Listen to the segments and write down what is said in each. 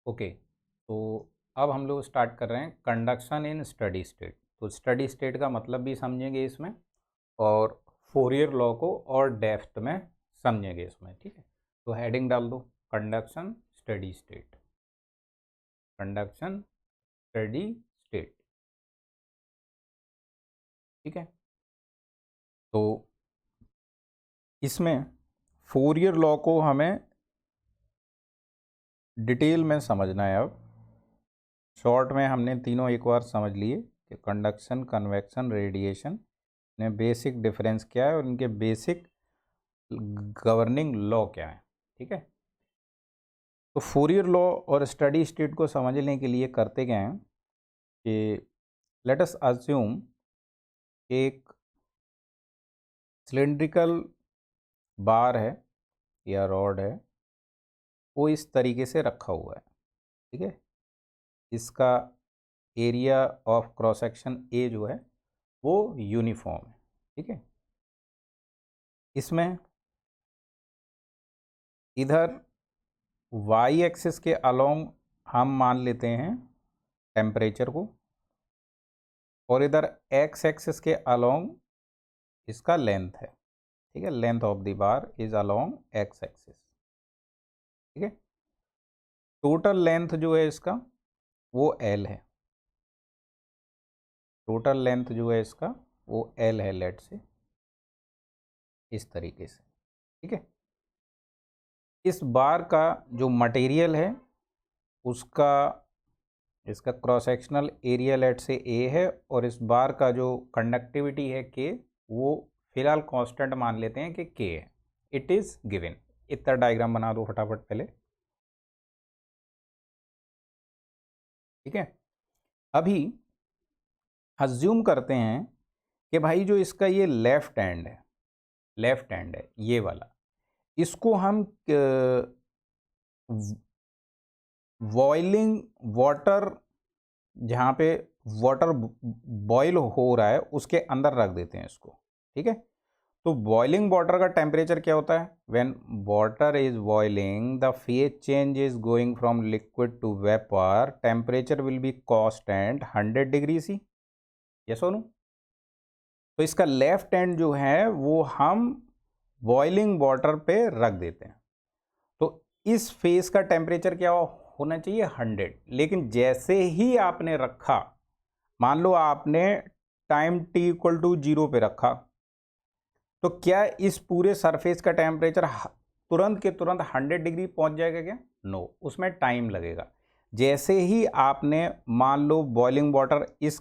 Okay, तो अब हम लोग स्टार्ट कर रहे हैं कंडक्शन इन स्टडी स्टेट। तो स्टडी स्टेट का मतलब भी समझेंगे इसमें, और फोरियर लॉ को और डेप्थ में समझेंगे इसमें। ठीक है, तो हेडिंग डाल दो conduction steady state, conduction steady state. ठीक है, तो इसमें फोरियर लॉ को हमें डिटेल में समझना है। अब शॉर्ट में हमने तीनों एक बार समझ लिए कि कंडक्शन, कन्वेक्शन, रेडिएशन में बेसिक डिफरेंस क्या है और इनके बेसिक गवर्निंग लॉ क्या है। ठीक है, तो फोरियर लॉ और स्टडी स्टेट को समझने के लिए करते क्या हैं कि लेट अस अज्यूम एक सिलिंड्रिकल बार है या रॉड है, वो इस तरीके से रखा हुआ है। ठीक है, इसका area of cross section A जो है वो यूनिफॉर्म है। ठीक है, इसमें इधर वाई एक्सिस के अलोंग हम मान लेते हैं टेम्परेचर को, और इधर एक्स एक्सिस के अलोंग इसका लेंथ है। ठीक है, length of the bar is along x axis. ठीक है, टोटल लेंथ जो है इसका वो एल है, टोटल लेंथ जो है इसका वो एल है, लेट से इस तरीके से। ठीक है, इस बार का जो मटेरियल है उसका, इसका क्रॉस सेक्शनल एरिया लेट से ए है, और इस बार का जो कंडक्टिविटी है के, वो फिलहाल कांस्टेंट मान लेते हैं कि के है। It is given. इतना डायग्राम बना दो फटाफट पहले। ठीक है, अभी अज्यूम करते हैं कि भाई जो इसका ये लेफ्ट हैंड है, लेफ्ट हैंड है ये वाला, इसको हम बॉइलिंग वाटर, जहाँ पे वाटर बॉईल हो रहा है उसके अंदर रख देते हैं इसको। ठीक है, तो बॉइलिंग वाटर का टेम्परेचर क्या होता है? When water is boiling the phase change is going from liquid to vapour, temperature will be constant 100 degree C. Yes और नो? तो इसका लेफ्ट हैंड जो है वो हम बॉइलिंग वाटर पे रख देते हैं, तो इस फेस का टेम्परेचर क्या होना चाहिए? 100। लेकिन जैसे ही आपने रखा, मान लो आपने टाइम t इक्वल टू 0 पे रखा, तो क्या इस पूरे सरफेस का टेम्परेचर तुरंत के तुरंत 100 डिग्री पहुंच जाएगा क्या? नो, उसमें टाइम लगेगा। जैसे ही आपने मान लो बॉइलिंग वाटर इस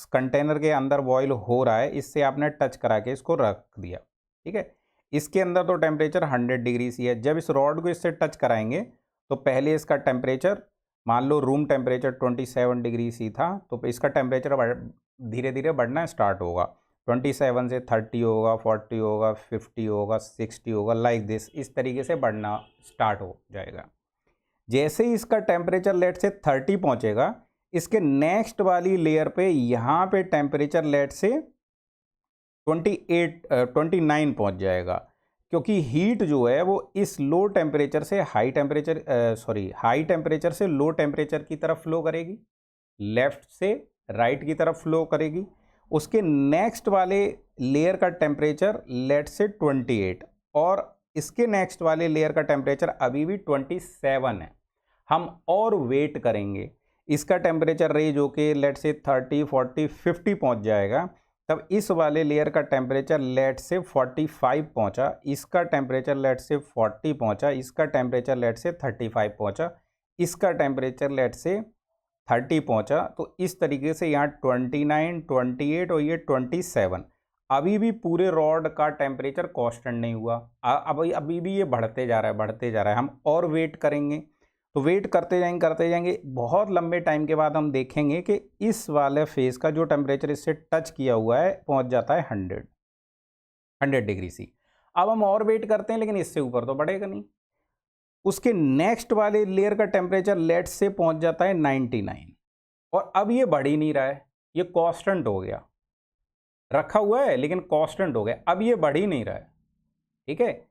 कंटेनर के अंदर बॉईल हो रहा है, इससे आपने टच करा के इसको रख दिया। ठीक है, इसके अंदर तो टेम्परेचर 100 डिग्री सी है। जब इस रॉड को इससे टच कराएंगे तो पहले इसका टेम्परेचर, मान लो रूम टेम्परेचर 27 डिग्री सी था, तो इसका टेम्परेचर धीरे धीरे बढ़ना स्टार्ट होगा। 27 से 30 होगा, 40 होगा, 50 होगा, 60 होगा, लाइक दिस, इस तरीके से बढ़ना स्टार्ट हो जाएगा। जैसे ही इसका टेम्परेचर लेट से 30 पहुंचेगा, इसके नेक्स्ट वाली लेयर पे यहाँ पे टेम्परेचर लेट से 29 पहुंच जाएगा, क्योंकि हीट जो है वो इस लो टेम्परेचर से हाई टेम्परेचर से लो टेम्परेचर की तरफ फ्लो करेगी, लेफ्ट से राइट की तरफ फ्लो करेगी। उसके नेक्स्ट वाले लेयर का टेम्परेचर लेट से 28, और इसके नेक्स्ट वाले लेयर का टेम्परेचर अभी भी 27 है। हम और वेट करेंगे, इसका टेम्परेचर रेंज होके लेट से 30, 40, 50 पहुंच जाएगा। तब इस वाले लेयर का टेम्परेचर लेट से 45 पहुंचा, इसका टेम्परेचर लेट से 40 पहुंचा, इसका टेम्परेचर लेट से 35 पहुंचा, इसका टेम्परेचर लेट से 30 पहुंचा। तो इस तरीके से यहाँ 29, 28 और ये 27, अभी भी पूरे रॉड का टेम्परेचर कांस्टेंट नहीं हुआ। अभी भी ये बढ़ते जा रहा है, बढ़ते जा रहा है। हम और वेट करेंगे, तो वेट करते जाएंगे, बहुत लंबे टाइम के बाद हम देखेंगे कि इस वाले फेस का जो टेम्परेचर इससे टच किया हुआ है पहुंच जाता है 100 डिग्री सी। अब हम और वेट करते हैं, लेकिन इससे ऊपर तो बढ़ेगा नहीं। उसके नेक्स्ट वाले लेयर का टेम्परेचर लेट से पहुंच जाता है 99, और अब ये बढ़ ही नहीं रहा है, ये कांस्टेंट हो गया। रखा हुआ है लेकिन कांस्टेंट हो गया, अब ये बढ़ ही नहीं रहा है। ठीक है,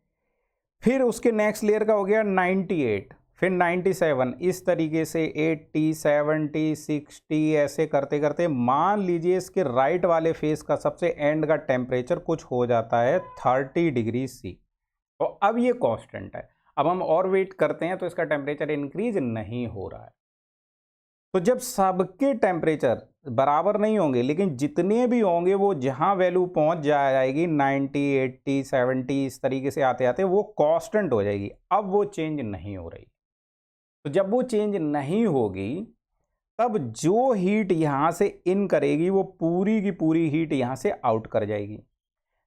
फिर उसके नेक्स्ट लेयर का हो गया 98, फिर 97, इस तरीके से 80, 70, 60 ऐसे करते करते मान लीजिए इसके राइट वाले फेस का सबसे एंड का टेम्परेचर कुछ हो जाता है 30 डिग्री सी। तो अब ये कांस्टेंट है, अब हम और वेट करते हैं तो इसका टेम्परेचर इंक्रीज नहीं हो रहा है। तो जब सबके टेम्परेचर बराबर नहीं होंगे लेकिन जितने भी होंगे वो जहां वैल्यू पहुंच जाएगी 90, 80, 70 इस तरीके से आते आते वो कांस्टेंट हो जाएगी, अब वो चेंज नहीं हो रही। तो जब वो चेंज नहीं होगी तब जो हीट यहां से इन करेगी वो पूरी की पूरी हीट यहां से आउट कर जाएगी।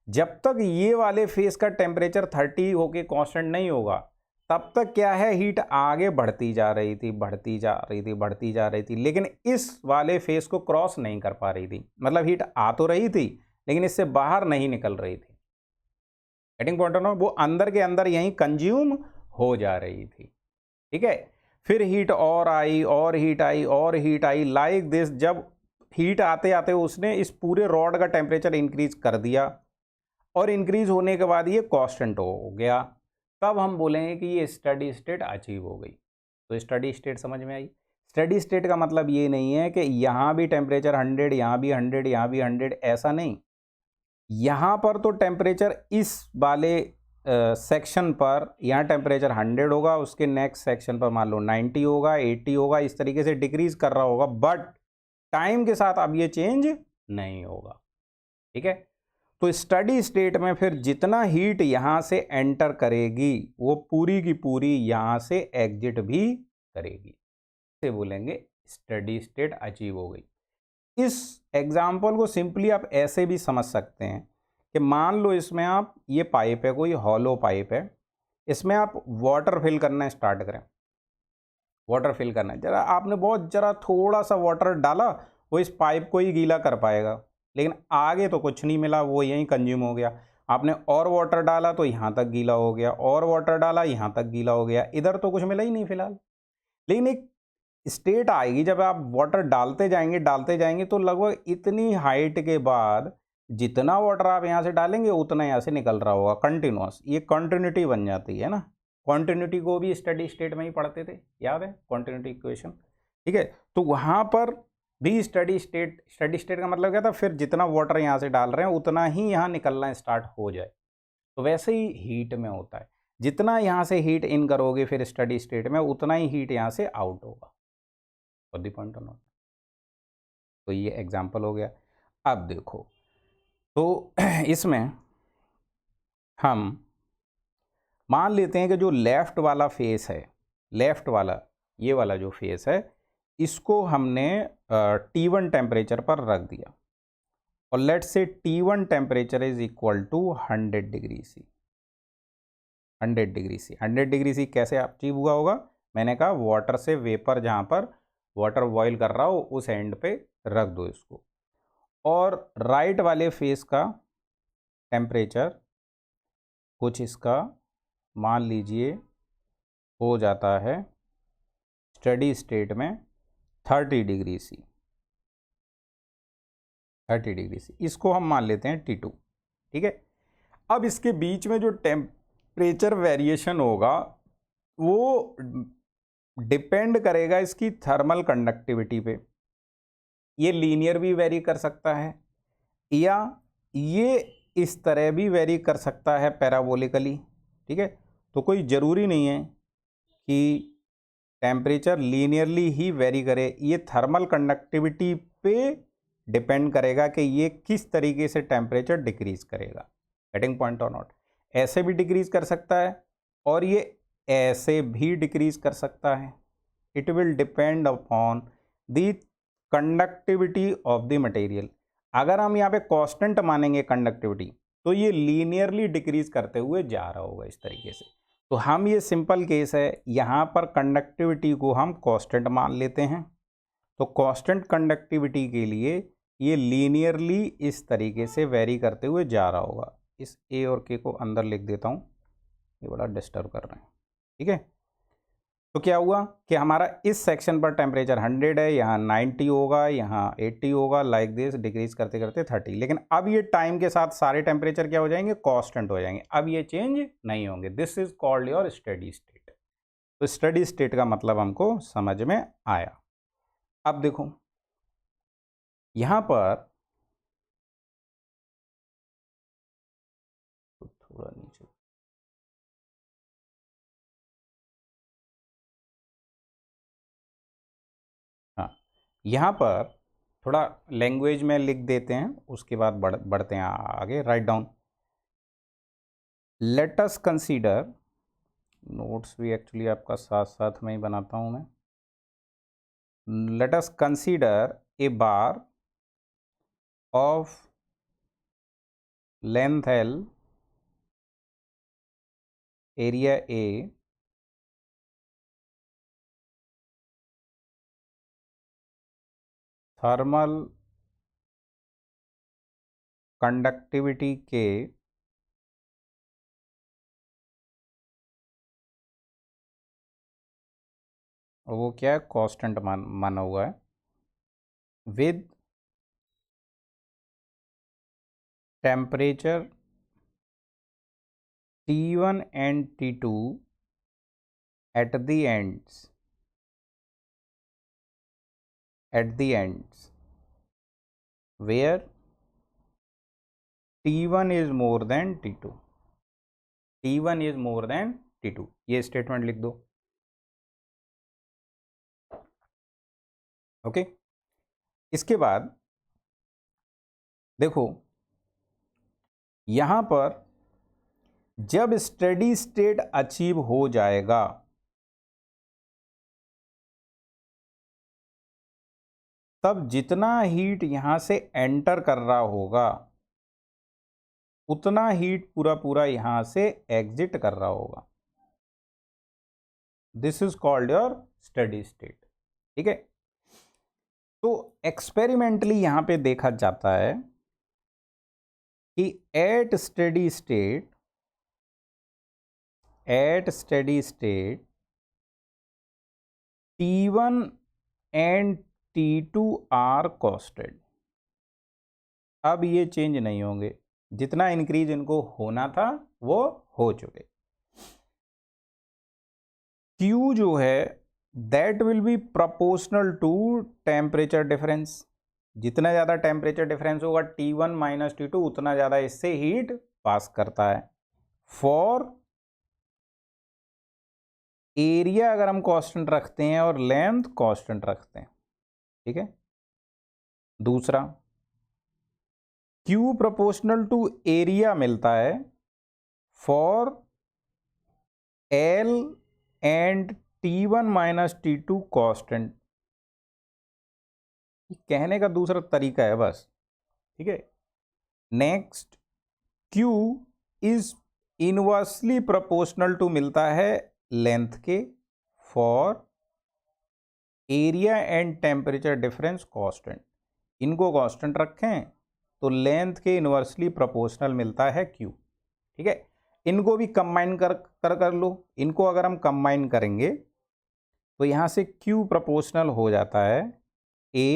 जब तक ये वाले फेस का टेम्परेचर 30 होके कांस्टेंट नहीं होगा तब तक क्या है, हीट आगे बढ़ती जा रही थी, बढ़ती जा रही थी, बढ़ती जा रही थी, लेकिन इस वाले फेस को क्रॉस नहीं कर पा रही थी। मतलब हीट आ तो रही थी लेकिन इससे बाहर नहीं निकल रही थी। गेटिंग पॉइंट ऑफ नो, वो अंदर के अंदर यहीं कंज्यूम हो जा रही थी। ठीक है, फिर हीट और आई और हीट आई और हीट आई, लाइक दिस। जब हीट आते आते उसने इस पूरे रॉड का टेम्परेचर इंक्रीज कर दिया और इंक्रीज होने के बाद ये कांस्टेंट हो गया, तब हम बोलेंगे कि ये स्टडी स्टेट अचीव हो गई। तो स्टडी स्टेट समझ में आई। स्टडी स्टेट का मतलब ये नहीं है कि यहाँ भी टेम्परेचर 100, यहाँ भी 100, यहाँ भी 100, ऐसा नहीं। यहाँ पर तो टेम्परेचर इस वाले सेक्शन पर यहाँ टेम्परेचर 100 होगा, उसके नेक्स्ट सेक्शन पर मान लो 90 होगा, 80 होगा, इस तरीके से डिक्रीज कर रहा होगा, बट टाइम के साथ अब ये चेंज नहीं होगा। ठीक है, तो स्टडी स्टेट में फिर जितना हीट यहाँ से एंटर करेगी वो पूरी की पूरी यहाँ से एग्जिट भी करेगी, इसे बोलेंगे स्टडी स्टेट अचीव हो गई। इस एग्जाम्पल को सिंपली आप ऐसे भी समझ सकते हैं कि मान लो इसमें आप, ये पाइप है, कोई हॉलो पाइप है, इसमें आप वाटर फिल करना स्टार्ट करें। वाटर फिल करना है, जरा आपने बहुत जरा थोड़ा सा वाटर डाला, वो इस पाइप को ही गीला कर पाएगा, लेकिन आगे तो कुछ नहीं मिला, वो यहीं कंज्यूम हो गया। आपने और वाटर डाला तो यहाँ तक गीला हो गया, और वाटर डाला यहाँ तक गीला हो गया, इधर तो कुछ मिला ही नहीं फिलहाल। लेकिन एक स्टेट आएगी जब आप वाटर डालते जाएंगे तो लगभग इतनी हाइट के बाद जितना वाटर आप यहाँ से डालेंगे उतना यहाँ से निकल रहा होगा कंटिन्यूअस, ये कंटिन्यूटी बन जाती है ना। कंटिन्यूटी को भी स्टडी स्टेट में ही पढ़ते थे, याद है कंटिन्यूटी इक्वेशन। ठीक है, तो वहाँ पर भी स्टडी स्टेट का मतलब क्या था, फिर जितना वाटर यहाँ से डाल रहे हैं उतना ही यहाँ निकलना स्टार्ट हो जाए। तो वैसे ही हीट में होता है, जितना यहाँ से हीट इन करोगे फिर स्टडी स्टेट में उतना ही हीट यहाँ से आउट होगा। पॉइंट और नोट। तो ये एग्जाम्पल हो गया। अब देखो, तो इसमें हम मान लेते हैं कि जो लेफ्ट वाला फेस है, लेफ्ट वाला ये वाला जो फेस है, इसको हमने T1 टेम्परेचर पर रख दिया और लेट से T1 temperature is equal to 100 degree C. 100 degree C, 100 degree C कैसे अचीव हुआ होगा, मैंने कहा वाटर से वेपर, जहाँ पर वाटर बॉईल कर रहा हो उस एंड पे रख दो इसको, और राइट वाले फेस का टेम्परेचर कुछ इसका मान लीजिए हो जाता है स्टडी स्टेट में 30 डिग्री सी। 30 डिग्री सी, इसको हम मान लेते हैं T2। ठीक है, अब इसके बीच में जो टेम्परेचर वेरिएशन होगा वो डिपेंड करेगा इसकी थर्मल कंडक्टिविटी पे। ये लीनियर भी वेरी कर सकता है या ये इस तरह भी वेरी कर सकता है पैराबोलिकली। ठीक है, तो कोई ज़रूरी नहीं है कि टेम्परेचर लीनियरली ही वेरी करे, ये थर्मल कंडक्टिविटी पे डिपेंड करेगा कि ये किस तरीके से टेम्परेचर डिक्रीज करेगा। गेटिंग पॉइंट और नॉट, ऐसे भी डिक्रीज कर सकता है और ये ऐसे भी डिक्रीज कर सकता है। It will depend upon the conductivity of the material. अगर हम यहाँ पे कांस्टेंट मानेंगे कंडक्टिविटी तो ये लीनियरली डिक्रीज करते हुए जा रहा होगा इस तरीके से। तो हम, ये सिंपल केस है, यहाँ पर कंडक्टिविटी को हम कांस्टेंट मान लेते हैं, तो कांस्टेंट कंडक्टिविटी के लिए ये लीनियरली इस तरीके से वेरी करते हुए जा रहा होगा। इस ए और के को अंदर लिख देता हूँ, ये बड़ा डिस्टर्ब कर रहे हैं। ठीक है, तो क्या हुआ कि हमारा इस सेक्शन पर टेम्परेचर 100 है, यहाँ 90 होगा, यहाँ 80 होगा, लाइक दिस डिक्रीज करते करते 30। लेकिन अब ये टाइम के साथ सारे टेम्परेचर क्या हो जाएंगे, कांस्टेंट हो जाएंगे, अब ये चेंज नहीं होंगे। This is called your steady state. तो स्टडी स्टेट का मतलब हमको समझ में आया। अब देखो यहां पर थोड़ा नीचे, हाँ यहां पर थोड़ा लैंग्वेज में लिख देते हैं, उसके बाद बढ़ते हैं आगे। Write down, let us consider, notes भी एक्चुअली आपका साथ साथ में ही बनाता हूं मैं। Let us consider a bar of length L, area A, thermal conductivity K, वो क्या है, कांस्टेंट माना हुआ है, with temperature T1 and T2 at the ends where T1 is more than T2, T1 is more than T2, ये statement लिख दो। Okay, इसके बाद देखो यहां पर जब स्टेडी स्टेट अचीव हो जाएगा तब जितना हीट यहां से एंटर कर रहा होगा उतना हीट पूरा पूरा यहां से एग्जिट कर रहा होगा। This is called your steady state. ठीक है, तो एक्सपेरिमेंटली यहां पे देखा जाता है कि at steady state T1 and T2 are constant. अब ये चेंज नहीं होंगे, जितना इंक्रीज इनको होना था वो हो चुके। Q जो है that will be proportional to temperature difference. जितना ज़्यादा टेम्परेचर डिफरेंस होगा T1 माइनस T2 उतना ज़्यादा इससे हीट पास करता है। फॉर एरिया अगर हम कांस्टेंट रखते हैं और लेंथ कांस्टेंट रखते हैं, ठीक है। दूसरा Q प्रोपोर्शनल टू एरिया मिलता है for L and T1 minus T2 constant. कहने का दूसरा तरीका है बस, ठीक है। Next Q is inversely proportional to मिलता है लेंथ के for area and temperature difference constant. इनको कांस्टेंट रखें तो लेंथ के इनवर्सली प्रोपोर्शनल मिलता है Q। ठीक है, इनको भी कंबाइन कर लो। इनको अगर हम कंबाइन करेंगे तो यहां से Q प्रोपोर्शनल हो जाता है A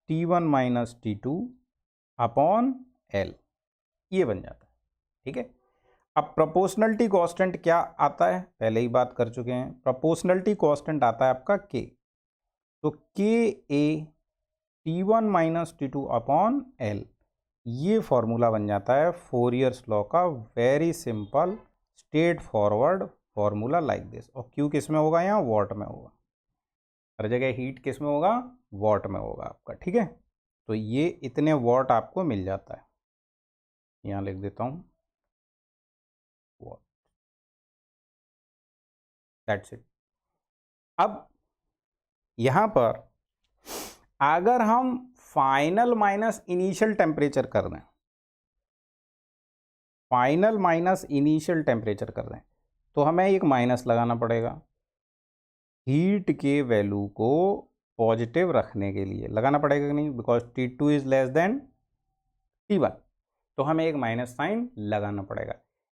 T1 minus T2 upon L, ये बन जाता है। ठीक है, अब प्रोपोर्शनलिटी कांस्टेंट क्या आता है, पहले ही बात कर चुके हैं। प्रोपोर्शनलिटी कांस्टेंट आता है आपका K, तो K A T1 minus T2 upon L, ये फॉर्मूला बन जाता है फोरियर्स लॉ का। Very simple straight forward formula like this. और Q किस में होगा, यहाँ वॉट में होगा। हर जगह हीट किस में होगा, वॉट में होगा आपका। ठीक है, तो ये इतने वॉट आपको मिल जाता है। यहाँ लिख देता हूँ वॉट, दैट्स इट। अब यहाँ पर अगर हम फाइनल माइनस इनिशियल टेम्परेचर कर दें, फाइनल माइनस इनिशियल टेम्परेचर कर दें, तो हमें एक माइनस लगाना पड़ेगा। हीट के वैल्यू को पॉजिटिव रखने के लिए लगाना पड़ेगा कि नहीं, because T2 is less than T1, तो हमें एक माइनस साइन लगाना पड़ेगा।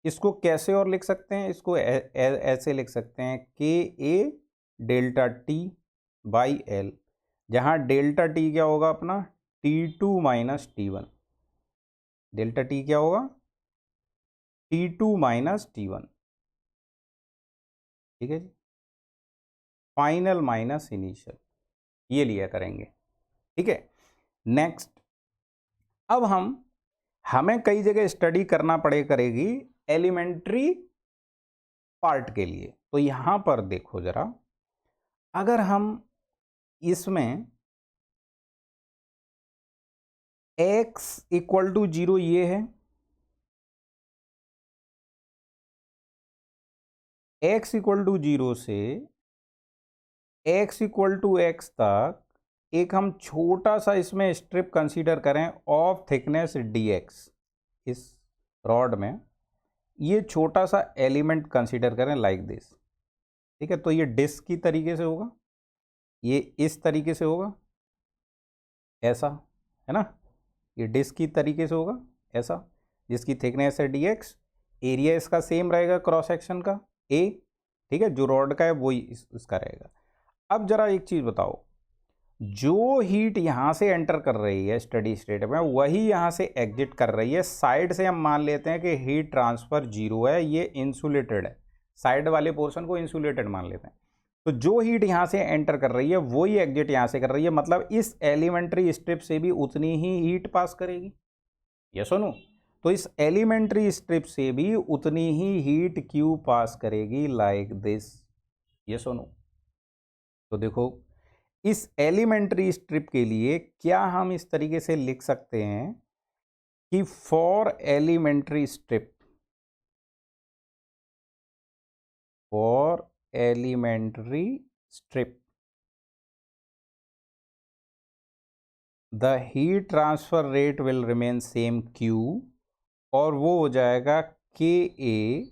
इसको कैसे और लिख सकते हैं, इसको ऐसे लिख सकते हैं KA delta T by L, जहाँ डेल्टा T क्या होगा अपना T2 minus T1। Delta T क्या होगा, T2 माइनस T1। ठीक है जी, फाइनल माइनस इनिशियल, ये लिया करेंगे। ठीक है, नेक्स्ट अब हमें कई जगह स्टडी करना करेगी एलिमेंट्री पार्ट के लिए। तो यहां पर देखो जरा, अगर हम इसमें x इक्वल टू 0 ये है, x इक्वल टू 0 से x इक्वल टू x तक एक हम छोटा सा इसमें स्ट्रिप कंसीडर करें ऑफ थिकनेस dx, इस रॉड में ये छोटा सा एलिमेंट कंसीडर करें लाइक दिस। ठीक है, तो ये डिस्क की तरीके से होगा, ये इस तरीके से होगा, ऐसा है ना, ये डिस्क की तरीके से होगा ऐसा, जिसकी थिकनेस है dx, एरिया इसका सेम रहेगा क्रॉस सेक्शन का a। ठीक है, जो रॉड का है वही इसका रहेगा। अब जरा एक चीज बताओ, जो हीट यहां से एंटर कर रही है स्टडी स्टेट में वही यहां से एग्जिट कर रही है। साइड से हम मान लेते हैं कि हीट ट्रांसफर 0 है, ये इंसुलेटेड है, साइड वाले पोर्शन को इंसुलेटेड मान लेते हैं। तो जो हीट यहां से एंटर कर रही है वही एग्जिट यहां से कर रही है, मतलब इस एलिमेंट्री स्ट्रिप से भी उतनी ही हीट पास करेगी। यस और नो? तो इस एलिमेंट्री स्ट्रिप से भी उतनी ही हीट क्यू पास करेगी लाइक दिस। यस और नो? तो देखो, इस एलिमेंट्री स्ट्रिप के लिए क्या हम इस तरीके से लिख सकते हैं कि for elementary strip, for elementary strip the heat transfer rate will remain same Q, और वो हो जाएगा KA,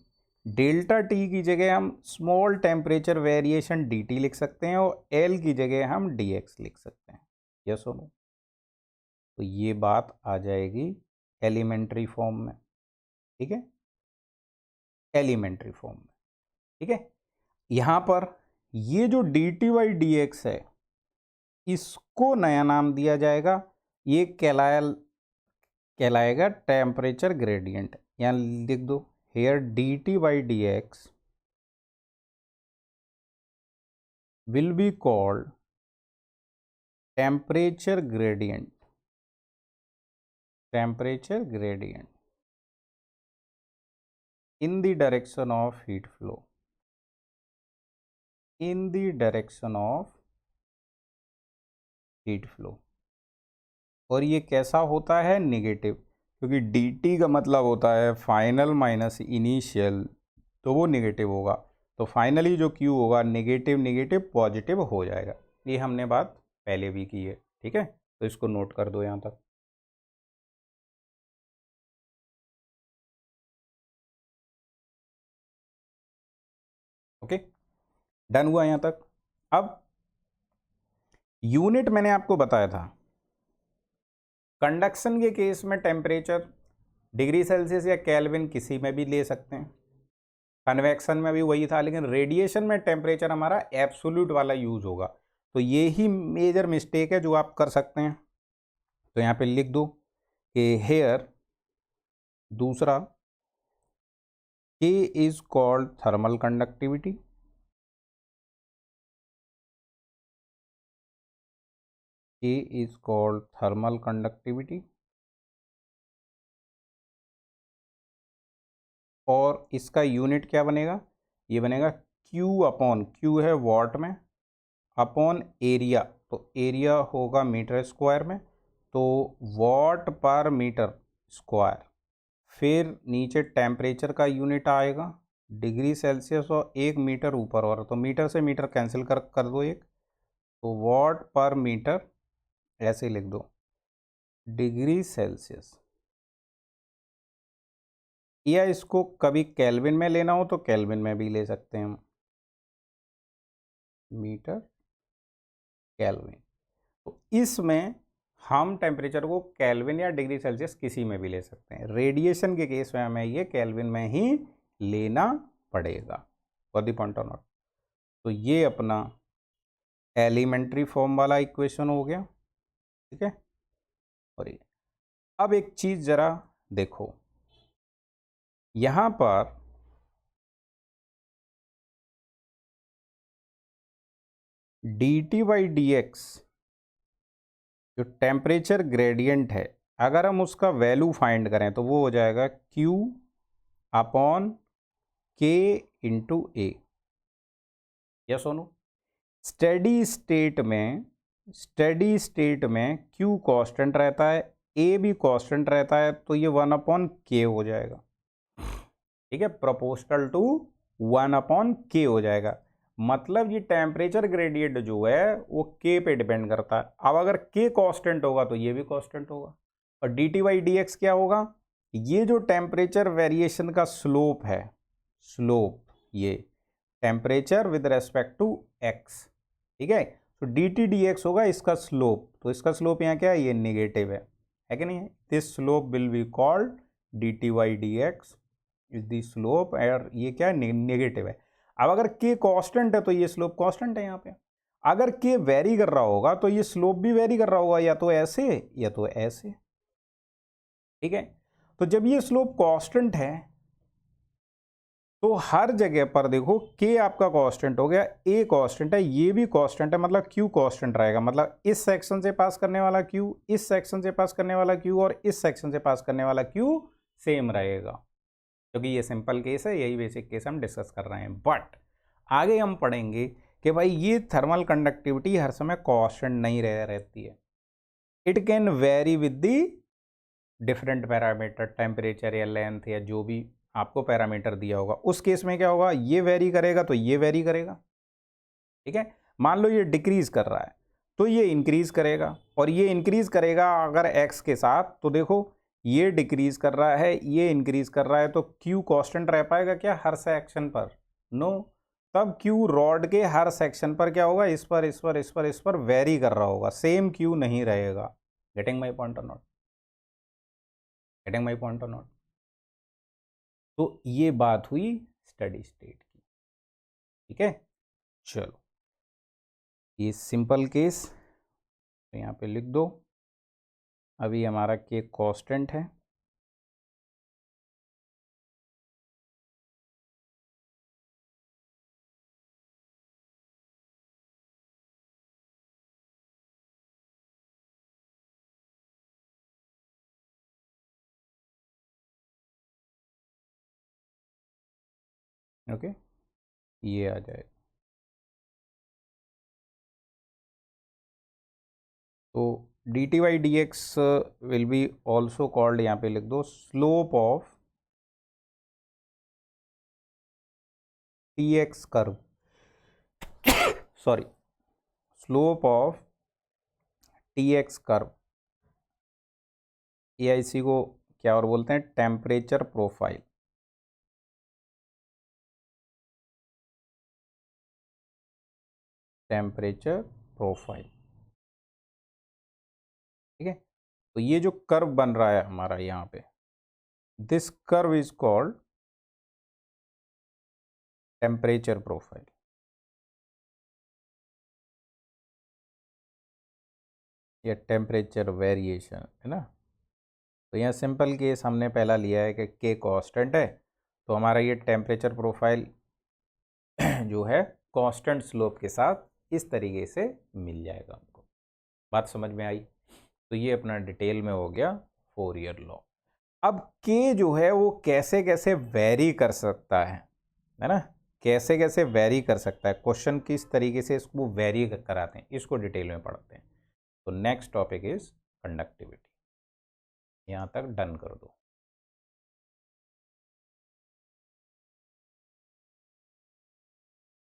डेल्टा टी की जगह हम स्मॉल टेम्परेचर वेरिएशन dt लिख सकते हैं और L की जगह हम dx लिख सकते हैं। यस और नो? तो ये बात आ जाएगी एलिमेंट्री फॉर्म में। ठीक है, एलिमेंट्री फॉर्म में। ठीक है, यहां पर ये जो dt/dx है इसको नया नाम दिया जाएगा, ये कहलाएगा टेम्परेचर ग्रेडियंट। यहां लिख दो, hair dt/dx will be called temperature gradient, temperature gradient in the direction of heat flow, in the direction of heat flow। और ये कैसा होता है? नेगेटिव, क्योंकि dt का मतलब होता है फाइनल माइनस इनिशियल, तो वो नेगेटिव होगा। तो फाइनली जो Q होगा नेगेटिव नेगेटिव पॉजिटिव हो जाएगा। ये हमने बात पहले भी की है। ठीक है, तो इसको नोट कर दो यहाँ तक। ओके, डन हुआ यहाँ तक। अब यूनिट मैंने आपको बताया था, कंडक्शन के केस में टेम्परेचर डिग्री सेल्सियस या केल्विन किसी में भी ले सकते हैं, कन्वेक्शन में भी वही था, लेकिन रेडिएशन में टेम्परेचर हमारा एब्सोल्यूट वाला यूज होगा। तो ये ही मेजर मिस्टेक है जो आप कर सकते हैं। तो यहाँ पे लिख दो कि हेयर दूसरा K is called thermal conductivity, K is called thermal conductivity, और इसका यूनिट क्या बनेगा? ये बनेगा Q अपॉन, Q है वॉट में, अपॉन एरिया, तो एरिया होगा मीटर स्क्वायर में, तो वॉट पर मीटर स्क्वायर। फिर नीचे टेम्परेचर का यूनिट आएगा डिग्री सेल्सियस, और 1 मीटर ऊपर और, तो मीटर से मीटर कैंसिल कर दो एक, तो वॉट पर मीटर, ऐसे लिख दो डिग्री सेल्सियस। या इसको कभी केल्विन में लेना हो तो केल्विन में भी ले सकते हैं हम, मीटर केल्विन। तो इसमें हम टेम्परेचर को केल्विन या डिग्री सेल्सियस किसी में भी ले सकते हैं। रेडिएशन के केस में हमें ये केल्विन में ही लेना पड़ेगा। For the point of note. तो ये अपना एलिमेंट्री फॉर्म वाला इक्वेशन हो गया। ठीक है, और ये अब एक चीज जरा देखो, यहां पर D t by d x जो टेम्परेचर ग्रेडियंट है, अगर हम उसका वैल्यू फाइंड करें तो वो हो जाएगा Q अपॉन K इंटू ए। यस और नो? स्टेडी स्टेट में Q कांस्टेंट रहता है, A भी कांस्टेंट रहता है, तो ये 1 अपॉन K हो जाएगा। ठीक है, प्रोपोर्शनल टू 1 अपॉन K हो जाएगा। मतलब ये टेम्परेचर ग्रेडियंट जो है वो K पे डिपेंड करता है। अब अगर K कांस्टेंट होगा तो ये भी कांस्टेंट होगा, और d t by d x क्या होगा? ये जो टेम्परेचर वेरिएशन का स्लोप है, स्लोप ये temperature with respect to x, ठीक है, तो डी टी डी एक्स होगा इसका स्लोप। तो इसका स्लोप यहाँ क्या है? ये नेगेटिव है कि नहीं है? This slope will be called D t by d x is the slope, और ये क्या है? नेगेटिव है। अब अगर k कांस्टेंट है तो ये स्लोप कांस्टेंट है यहाँ पे। अगर k वेरी कर रहा होगा तो ये स्लोप भी वेरी कर रहा होगा, या तो ऐसे या तो ऐसे। ठीक है, तो जब ये स्लोप कांस्टेंट है तो हर जगह पर देखो k आपका कांस्टेंट हो गया, a कांस्टेंट है, ये भी कांस्टेंट है, मतलब q कांस्टेंट रहेगा। मतलब इस सेक्शन से पास करने वाला q, इस सेक्शन से पास करने वाला q, और इस सेक्शन से पास करने वाला q सेम रहेगा, क्योंकि ये सिंपल केस है, यही बेसिक केस हम डिस्कस कर रहे हैं। बट आगे हम पढ़ेंगे कि भाई ये थर्मल कंडक्टिविटी हर समय कांस्टेंट नहीं रहती है, it can very with the different parameter, temperature या लेंथ या जो भी आपको पैरामीटर दिया होगा। उस केस में क्या होगा? ये वेरी करेगा तो ये वेरी करेगा। ठीक है, मान लो ये डिक्रीज कर रहा है तो ये इंक्रीज करेगा, और ये इंक्रीज करेगा अगर एक्स के साथ, तो देखो ये डिक्रीज कर रहा है, ये इंक्रीज कर रहा है, तो क्यू कांस्टेंट रह पाएगा क्या हर सेक्शन पर? नो। तब क्यू रॉड के हर सेक्शन पर क्या होगा? इस पर, इस पर, इस पर, इस पर वेरी कर रहा होगा, सेम क्यू नहीं रहेगा। गेटिंग माई पॉइंट और नॉट? गेटिंग माई पॉइंट और नॉट? तो ये बात हुई स्टेडी स्टेट की। ठीक है, चलो ये सिंपल केस तो यहाँ पे लिख दो। अभी हमारा के कांस्टेंट है, ओके, ये आ जाएगा। तो d t by d x will be also called, यहाँ पे लिख दो, slope of t x curve, sorry, slope of t x curve, A I C को क्या और बोलते हैं? Temperature profile. टेम्परेचर प्रोफाइल, ठीक है। तो ये जो कर्व बन रहा है हमारा यहाँ पे, this curve is called temperature profile. या टेम्परेचर वेरिएशन है ना। तो यहाँ सिंपल केस हमने पहला लिया है कि के कांस्टेंट है, तो हमारा ये टेम्परेचर प्रोफाइल जो है कांस्टेंट स्लोप के साथ इस तरीके से मिल जाएगा हमको। बात समझ में आई? तो ये अपना डिटेल में हो गया फोरियर लॉ। अब के जो है वो कैसे कैसे वेरी कर सकता है ना, कैसे कैसे वेरी कर सकता है, क्वेश्चन किस तरीके से इसको वेरी कराते हैं, इसको डिटेल में पढ़ते हैं। तो नेक्स्ट टॉपिक इज कंडक्टिविटी। यहाँ तक डन कर दो।